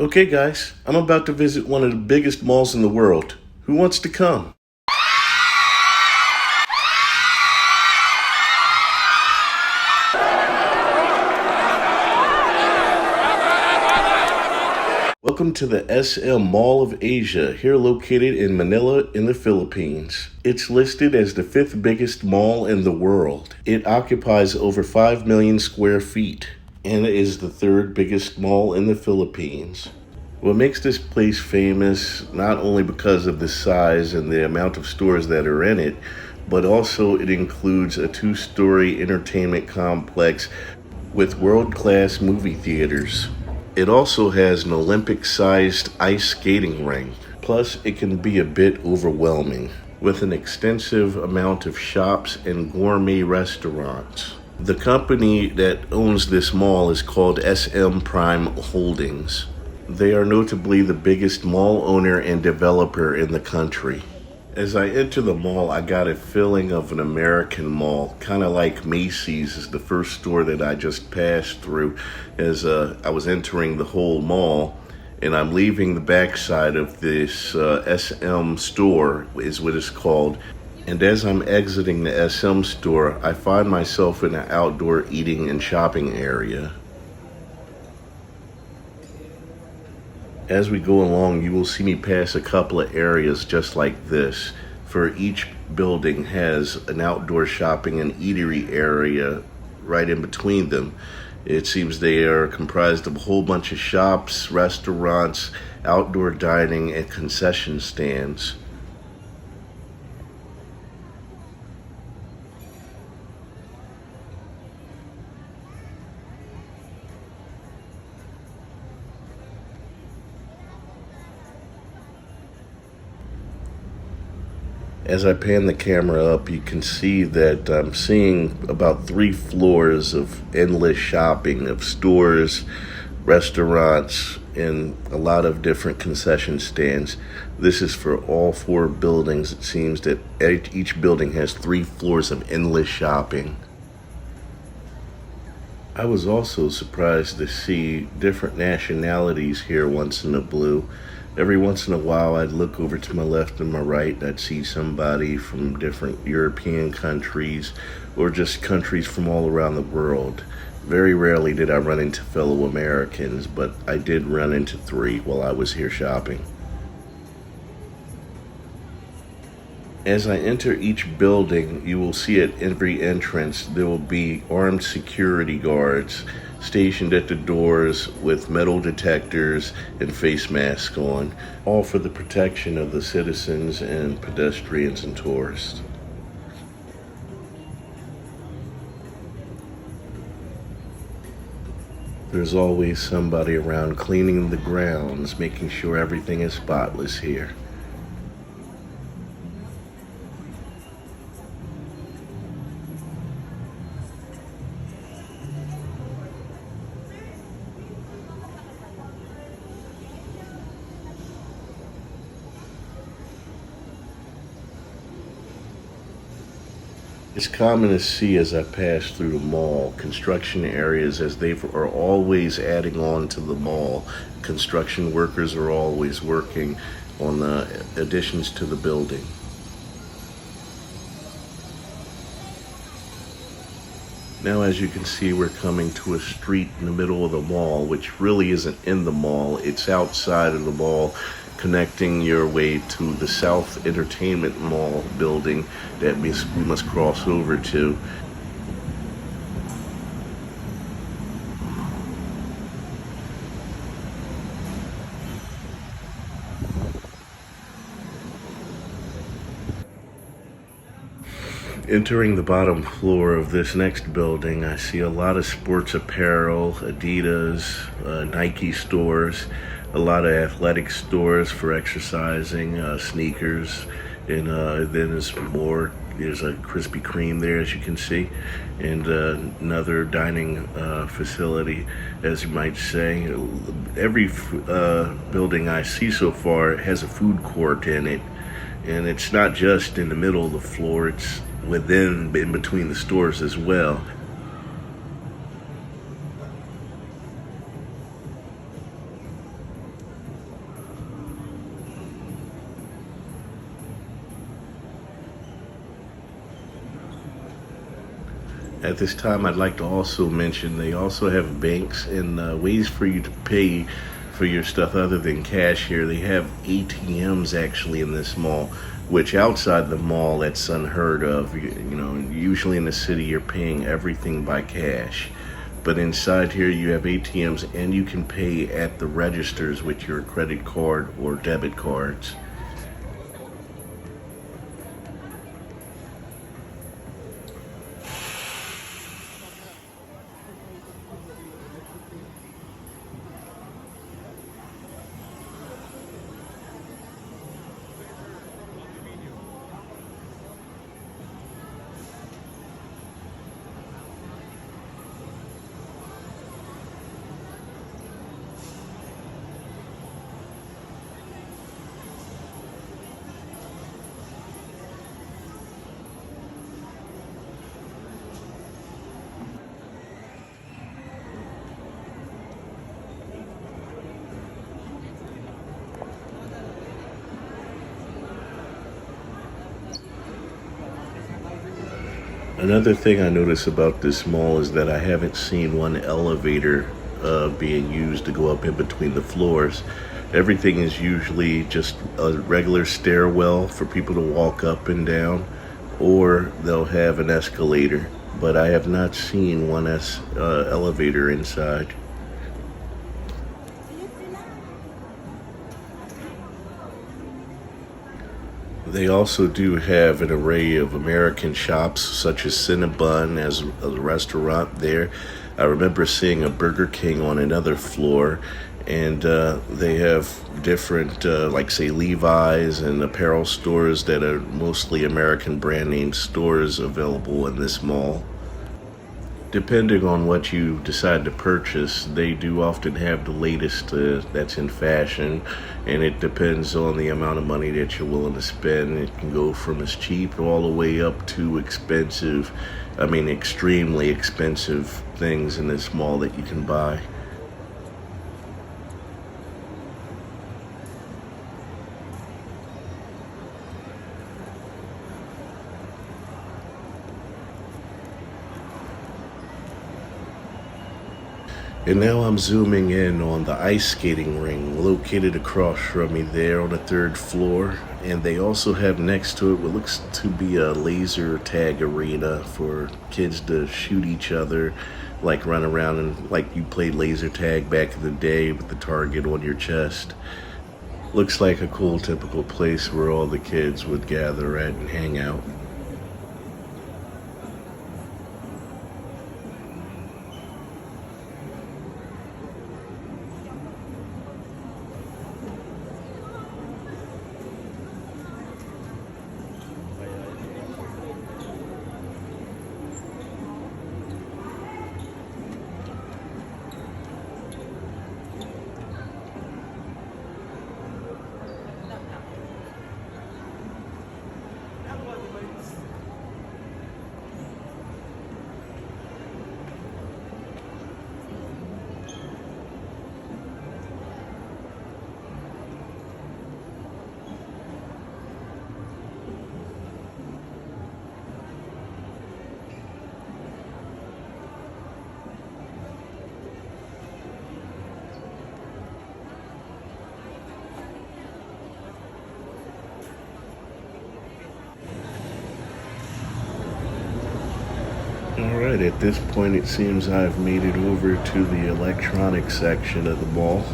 Okay, guys, I'm about to visit one of the biggest malls in the world. Who wants to come? Welcome to the SM Mall of Asia, here located in Manila in the Philippines. It's listed as the fifth biggest mall in the world. It occupies over 5 million square feet and is the third biggest mall in the Philippines. What makes this place famous, not only because of the size and the amount of stores that are in it, but also it includes a two-story entertainment complex with world-class movie theaters. It also has an Olympic-sized ice skating rink. Plus, it can be a bit overwhelming, with an extensive amount of shops and gourmet restaurants. The company that owns this mall is called SM Prime Holdings. They are notably the biggest mall owner and developer in the country. As I enter the mall, I got a feeling of an American mall, kind of like Macy's is the first store that I just passed through as I was entering the whole mall. And I'm leaving the backside of this SM store, is what it's called. And as I'm exiting the SM store, I find myself in an outdoor eating and shopping area. As we go along, you will see me pass a couple of areas just like this. For each building has an outdoor shopping and eatery area right in between them. It seems they are comprised of a whole bunch of shops, restaurants, outdoor dining, and concession stands. As I pan the camera up, you can see that I'm seeing about 3 floors of endless shopping, of stores, restaurants, and a lot of different concession stands. This is for all 4 buildings. It seems that each building has 3 floors of endless shopping. I was also surprised to see different nationalities here once in a blue. Every once in a while, I'd look over to my left and my right, and I'd see somebody from different European countries or just countries from all around the world. Very rarely did I run into fellow Americans, but I did run into 3 while I was here shopping. As I enter each building, you will see at every entrance there will be armed security guards stationed at the doors with metal detectors and face masks on, all for the protection of the citizens and pedestrians and tourists. There's always somebody around cleaning the grounds, making sure everything is spotless here. It's common to see as I pass through the mall, construction areas as they are always adding on to the mall. Construction workers are always working on the additions to the building. Now, as you can see, we're coming to a street in the middle of the mall, which really isn't in the mall. It's outside of the mall, connecting your way to the South Entertainment Mall building that we must cross over to. Entering the bottom floor of this next building, I see a lot of sports apparel, Adidas, Nike stores, a lot of athletic stores for exercising, sneakers, and then there's more. There's a Krispy Kreme there, as you can see, and another dining facility, as you might say. Every building I see so far has a food court in it, and it's not just in the middle of the floor, it's within, in between the stores as well. At this time, I'd like to also mention they also have banks and ways for you to pay for your stuff other than cash here. They have ATMs actually in this mall, which outside the mall, that's unheard of. Usually in the city, you're paying everything by cash. But inside here, you have ATMs and you can pay at the registers with your credit card or debit cards. Another thing I notice about this mall is that I haven't seen one elevator being used to go up in between the floors. Everything is usually just a regular stairwell for people to walk up and down, or they'll have an escalator. But I have not seen one elevator inside. They also do have an array of American shops, such as Cinnabon as a restaurant there. I remember seeing a Burger King on another floor, and they have different, like, say, Levi's and apparel stores that are mostly American brand name stores available in this mall. Depending on what you decide to purchase, they do often have the latest that's in fashion, and it depends on the amount of money that you're willing to spend. It can go from as cheap all the way up to expensive, I mean, extremely expensive things in this mall that you can buy. And now I'm zooming in on the ice skating ring located across from me there on the third floor. And they also have next to it what looks to be a laser tag arena for kids to shoot each other, like run around and like you played laser tag back in the day with the target on your chest. Looks like a cool typical place where all the kids would gather at and hang out. Alright, at this point it seems I've made it over to the electronics section of the mall.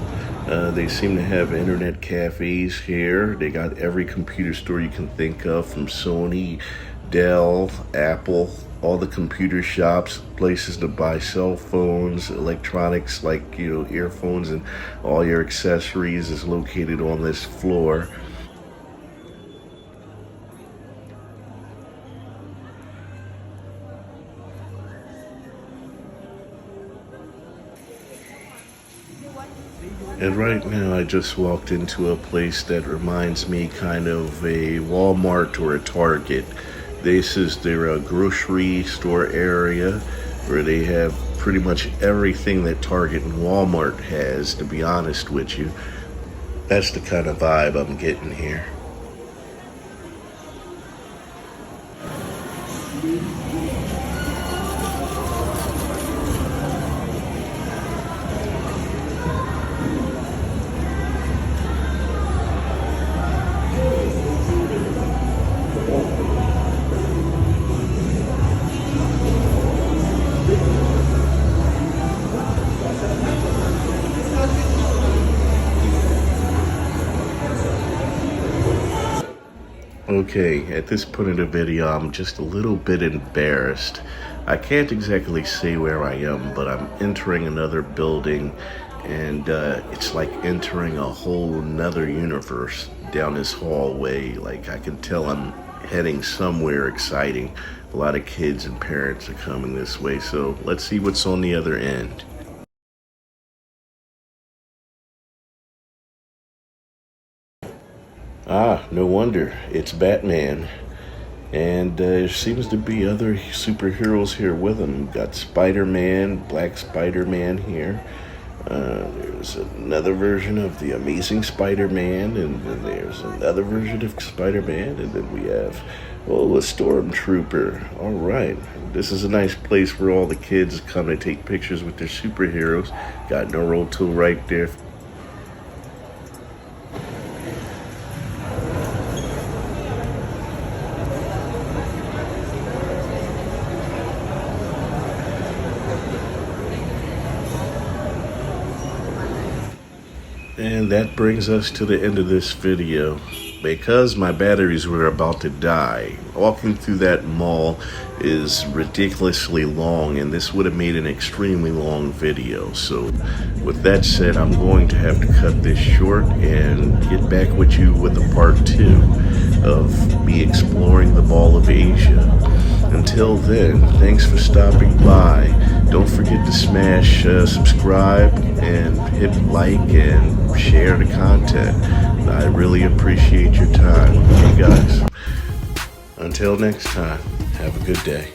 They seem to have internet cafes here. They got every computer store you can think of, from Sony, Dell, Apple, all the computer shops, places to buy cell phones, electronics like, earphones and all your accessories is located on this floor. And right now, I just walked into a place that reminds me kind of a Walmart or a Target. This is their grocery store area where they have pretty much everything that Target and Walmart has, to be honest with you. That's the kind of vibe I'm getting here. Okay, at this point in the video, I'm just a little bit embarrassed. I can't exactly say where I am, but I'm entering another building, and it's like entering a whole nother universe down this hallway. Like, I can tell I'm heading somewhere exciting. A lot of kids and parents are coming this way, so let's see what's on the other end. Ah, no wonder. It's Batman. And there seems to be other superheroes here with him. We've got Spider-Man, Black Spider-Man here. There's another version of the Amazing Spider-Man, and then there's another version of Spider-Man, and then we have, oh, a Stormtrooper. All right. This is a nice place where all the kids come to take pictures with their superheroes. Got Naruto right there. And that brings us to the end of this video. Because my batteries were about to die, walking through that mall is ridiculously long, and this would have made an extremely long video. So with that said, I'm going to have to cut this short and get back with you with a part 2 of me exploring the Mall of Asia. Until then, thanks for stopping by. Don't forget to smash subscribe and hit like and share the content. I really appreciate your time. Okay, guys. Until next time, have a good day.